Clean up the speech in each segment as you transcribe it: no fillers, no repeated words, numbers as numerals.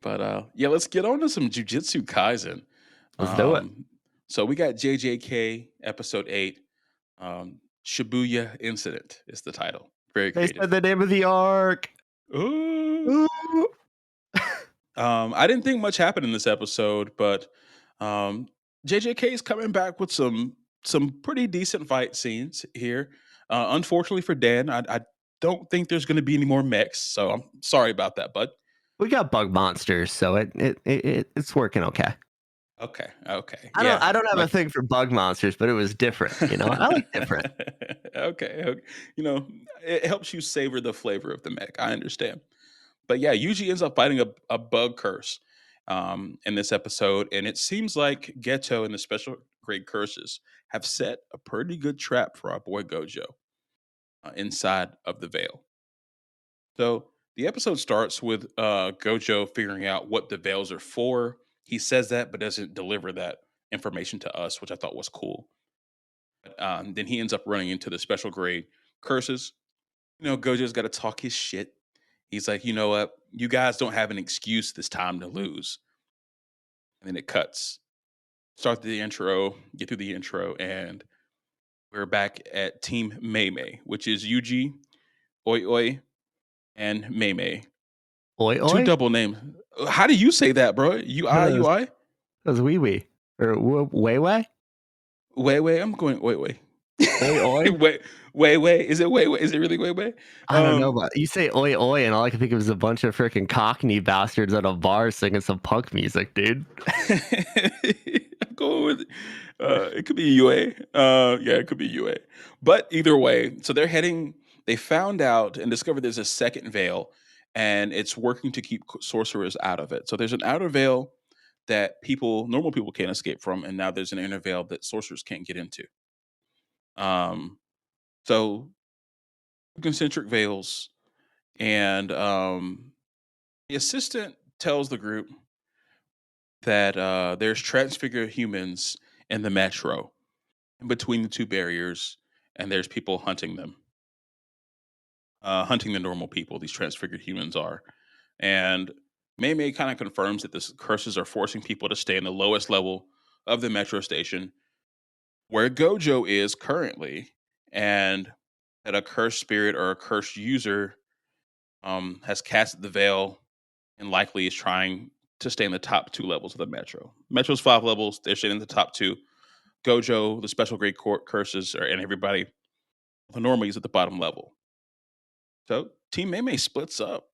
But yeah, let's get on to some Jujutsu Kaisen. Let's do it. So we got JJK episode 8. Shibuya Incident is the title. Very They creative. said the name of the arc. Ooh. Ooh. I didn't think much happened in this episode, but um, JJK is coming back with some pretty decent fight scenes here. Unfortunately for Dan, I don't think there's going to be any more mechs, so I'm sorry about that, bud. We got bug monsters, so it's working okay. Okay, okay, I don't yeah, I don't have a like thing for bug monsters, but it was different. I like different. okay, okay, you know, it helps you savor the flavor of the mech. I understand. But yeah, Yuji ends up fighting a bug curse in this episode, and it seems like Geto and the special grade curses have set a pretty good trap for our boy Gojo inside of the veil. So the episode starts with Gojo figuring out what the veils are for. He says that, but doesn't deliver that information to us, which I thought was cool. Then he ends up running into the special grade curses. Gojo's got to talk his shit. He's like, you know what? You guys don't have an excuse this time to lose. And then it cuts. Start the intro, get through the intro, and we're back at Team Mei, which is Yuji, Oi Oi, and Mei. Oi Two oi. double names. How do you say that, bro? That UI? was wee wee or way way. Wait. I'm going Oi. Oi oi. Wait. Is it wait? Is it really wait? I don't know, but you say oi oi, and all I can think of is a bunch of freaking Cockney bastards at a bar singing some punk music, dude. I'm going with it could be UA. Yeah, it could be UA. But either way, so they're heading. They found out and discovered there's a second veil, and it's working to keep sorcerers out of it. So there's an outer veil that normal people can't escape from, and now there's an inner veil that sorcerers can't get into. Um, so concentric veils, and the assistant tells the group that there's transfigured humans in the metro in between the two barriers, and there's people hunting them, hunting the normal people. These transfigured humans are, and Mei kind of confirms that the curses are forcing people to stay in the lowest level of the metro station, where Gojo is currently, and that a cursed spirit or a cursed user has casted the veil and likely is trying to stay in the top two levels of the metro. Metro's 5 levels; they're staying in the top two. Gojo, the special grade curses, and everybody, the normies at the bottom level. So Team Mei splits up.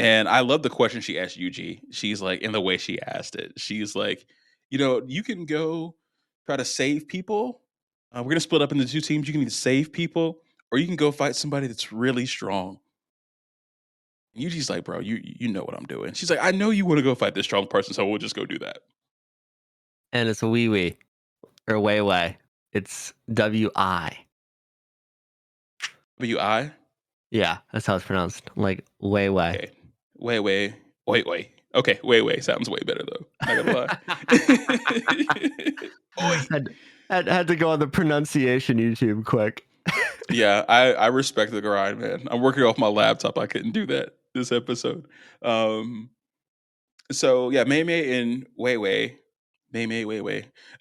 And I love the question she asked Yuji. She's like, in the way she asked it, she's like, you can go try to save people. We're going to split up into two teams. You can either save people or you can go fight somebody that's really strong. And Yuji's like, bro, you know what I'm doing. She's like, I know you want to go fight this strong person, so we'll just go do that. And it's wee wee or way way. It's WI. WI? Yeah, that's how it's pronounced. Like way way. Okay. Wait. Okay, wait. Sounds way better though. Not gonna lie. Oi. Had to go on the pronunciation YouTube quick. Yeah, I respect the grind, man. I'm working off my laptop. I couldn't do that this episode. So yeah, Mei and Wei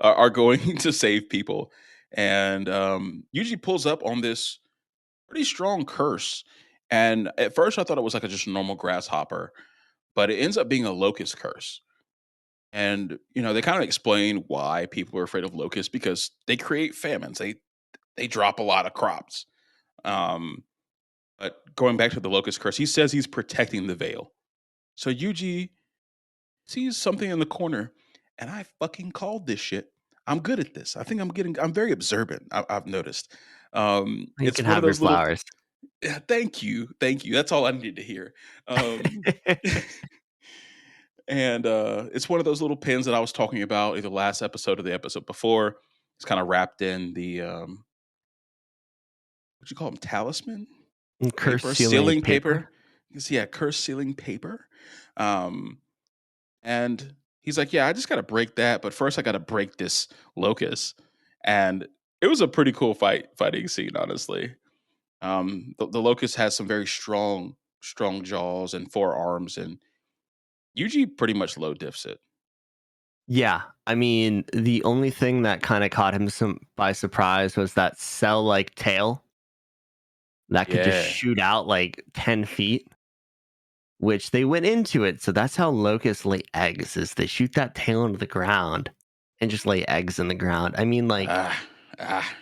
are going to save people, and usually pulls up on this pretty strong curse. And at first, I thought it was like a just normal grasshopper, but it ends up being a locust curse. And they kind of explain why people are afraid of locusts because they create famines. They drop a lot of crops. Um, but going back to the locust curse, he says he's protecting the veil. So Yuji sees something in the corner, and I fucking called this shit. I'm good at this. I think I'm very observant. I've noticed. You It's can one of have your those little. flowers. Yeah, thank you. That's all I needed to hear. And it's one of those little pins that I was talking about either last episode or the episode before. It's kind of wrapped in the what you call them, talisman Curse paper, ceiling sealing paper. paper. Yeah, curse sealing paper. Um, and he's like, "Yeah, I just got to break that, but first I got to break this locust." And it was a pretty cool fighting scene, honestly. The locust has some very strong jaws and forearms, and Yuji pretty much low diffs it. Yeah, I mean, the only thing that kind of caught him by surprise was that cell-like tail that could just Yeah. shoot out like 10 feet, which they went into it. So that's how locusts lay eggs, is they shoot that tail into the ground and just lay eggs in the ground. I mean, like, Ah, ah.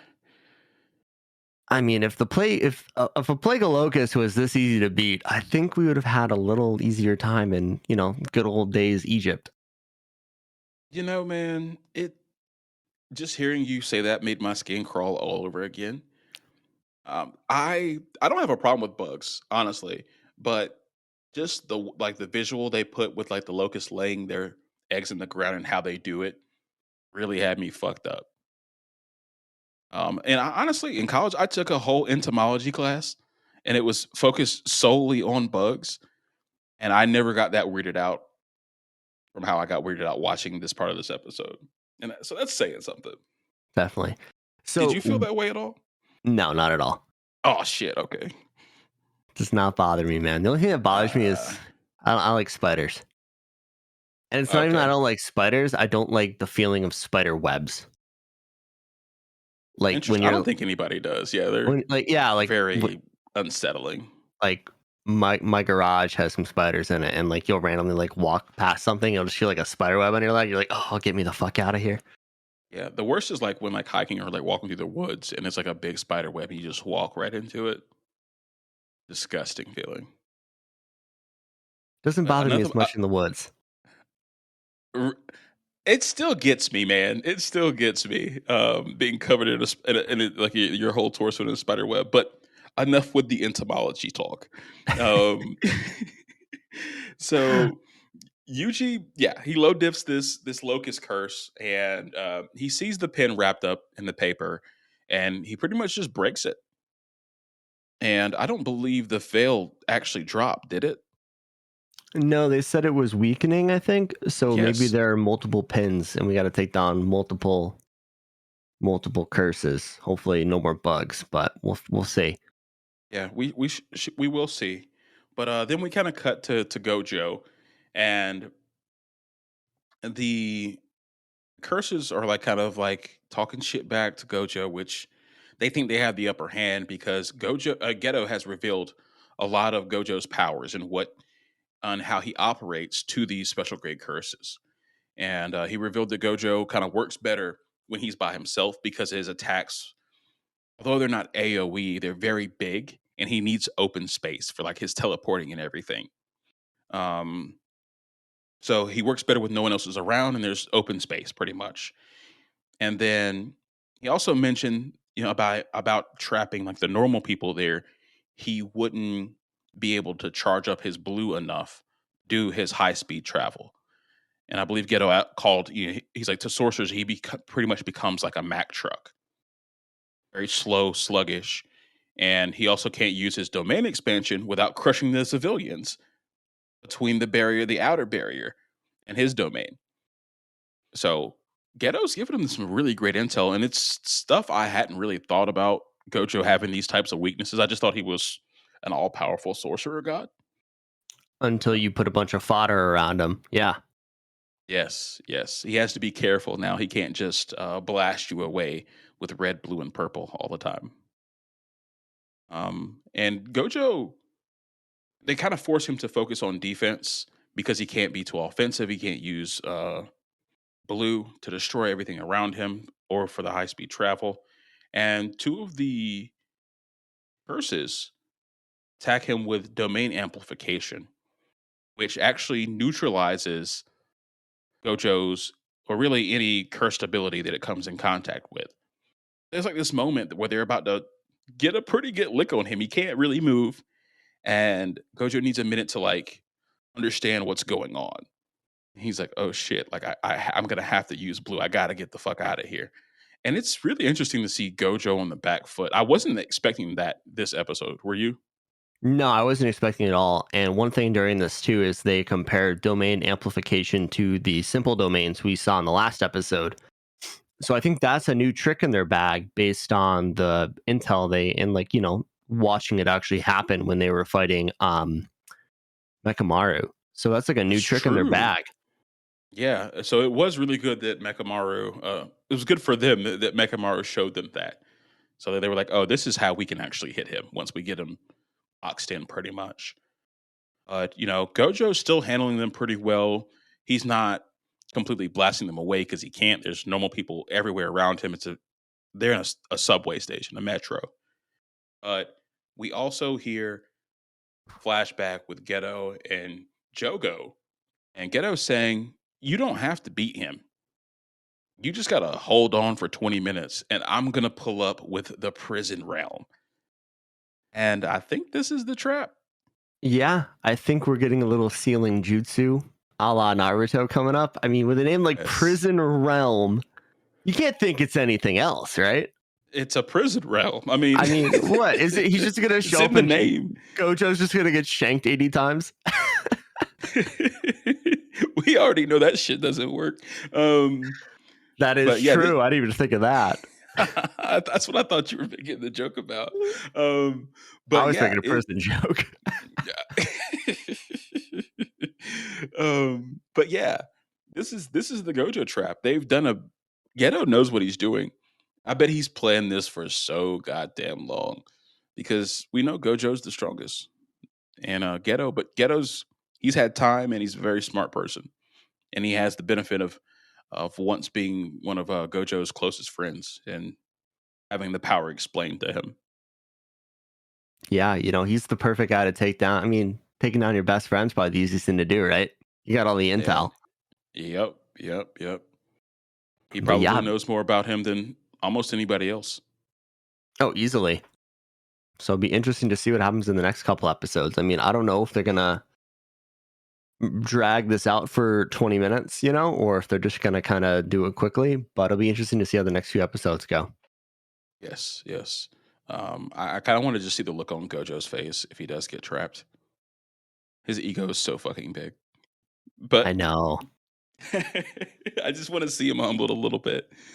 I mean, if a plague of locusts was this easy to beat, I think we would have had a little easier time in, good old days Egypt. You know, man, it just hearing you say that made my skin crawl all over again. I don't have a problem with bugs, honestly, but just the visual they put with like the locusts laying their eggs in the ground and how they do it really had me fucked up. And honestly, in college, I took a whole entomology class, and it was focused solely on bugs, and I never got that weirded out from how I got weirded out watching this part of this episode. And so that's saying something. Definitely. Did So you feel that way at all? no, not at all. Oh shit. Okay. Does not bother me, man. The only thing that bothers me Uh, is I like spiders. And it's not even that I okay. don't like spiders. I don't like the feeling of spider webs. Like when Interesting. I don't you're think anybody does. Yeah, they're when like yeah, very unsettling. like my garage has some spiders in it, and like you'll randomly like walk past something, you'll just feel like a spider web on your leg. You're like, oh, get me the fuck out of here. Yeah, the worst is like when like hiking or like walking through the woods and it's like a big spider web and you just walk right into it. Disgusting feeling. Doesn't bother me Another, as much in the woods. r- it still gets me, man. It still gets me. Being covered in like your whole torso in a spider web. But enough with the entomology talk. Um, so Yuji, yeah, he low diffs this locust curse, and he sees the pin wrapped up in the paper, and he pretty much just breaks it. And I don't believe the veil actually dropped, did it? No, they said it was weakening, I think. So maybe Yes. there are multiple pins and we gotta take down multiple curses. Hopefully no more bugs, but we'll see. Yeah, we will see. But then we kind of cut to Gojo, and the curses are like kind of like talking shit back to Gojo, which they think they have the upper hand because Gojo Geto has revealed a lot of Gojo's powers and what on how he operates to these special grade curses. And he revealed that Gojo kind of works better when he's by himself because his attacks, although they're not AoE, they're very big, and he needs open space for like his teleporting and everything. Um, so he works better with no one else is around, and there's open space pretty much. And then he also mentioned, about trapping like the normal people there. He wouldn't be able to charge up his blue enough, do his high speed travel. And I believe Ghetto called, he's like to sorcerers, pretty much becomes like a Mack truck, very slow, sluggish. And he also can't use his domain expansion without crushing the civilians between the outer barrier, and his domain. So Ghetto's giving him some really great intel, and it's stuff I hadn't really thought about Gojo having these types of weaknesses. I just thought he was an all powerful sorcerer god. Until you put a bunch of fodder around them. Yeah. Yes, yes. He has to be careful now. He can't just blast you away with red, blue, and purple all the time. And Gojo, they kind of force him to focus on defense because he can't be too offensive. He can't use blue to destroy everything around him or for the high speed travel. And two of the curses attack him with domain amplification, which actually neutralizes Gojo's or really any cursed ability that it comes in contact with. There's like this moment where they're about to get a pretty good lick on him. He can't really move, and Gojo needs a minute to like understand what's going on. He's like, "Oh shit! Like I'm gonna have to use blue. I gotta get the fuck out of here." And it's really interesting to see Gojo on the back foot. I wasn't expecting that this episode. Were you? No, I wasn't expecting it at all. And one thing during this too is they compared domain amplification to the simple domains we saw in the last episode. So I think that's a new trick in their bag based on the intel they and like, watching it actually happen when they were fighting Mekamaru. So that's like a new That's trick in their true. bag. Yeah, so it was really good that Mekamaru, it was good for them that Mekamaru showed them that. So that they were like, "Oh, this is how we can actually hit him once we get him boxed in pretty much." Gojo's still handling them pretty well. He's not completely blasting them away because he can't. There's normal people everywhere around him. They're in a subway station, a metro. But we also hear flashback with Geto and Jogo, and Geto saying, "You don't have to beat him. You just gotta hold on for 20 minutes, and I'm gonna pull up with the prison realm." And I think this is the trap. Yeah, I think we're getting a little ceiling jutsu a la Naruto coming up. I mean, with a name like Yes. Prison Realm, you can't think it's anything else, right? It's a prison realm. I mean, I mean, what is it? He's just gonna it's show in up the and name. Gojo's just gonna get shanked 80 times. We already know that shit doesn't work. Um, That is but yeah, true. I didn't even think of that. that's what I thought you were making the joke about. Um, I but was yeah, making a prison joke. yeah. But yeah, this is the Gojo trap. They've done a Geto knows what he's doing. I bet he's planned this for so goddamn long because we know Gojo's the strongest and but Ghetto's he's had time and he's a very smart person and he has the benefit of once being one of Gojo's closest friends and having the power explained to him. Yeah, he's the perfect guy to take down. I mean, taking down your best friend's probably the easiest thing to do, right? You got all the Yeah. intel. Yep. Yep. Yep. He But probably yeah, knows more about him than almost anybody else. oh, easily. So it'll be interesting to see what happens in the next couple episodes. I mean, I don't know if they're gonna drag this out for 20 minutes, or if they're just gonna kind of do it quickly. But it'll be interesting to see how the next few episodes go. Yes. Yes. I kind of want to just see the look on Gojo's face if he does get trapped. His ego is so fucking big, I but know. I just want to see him humbled a little bit.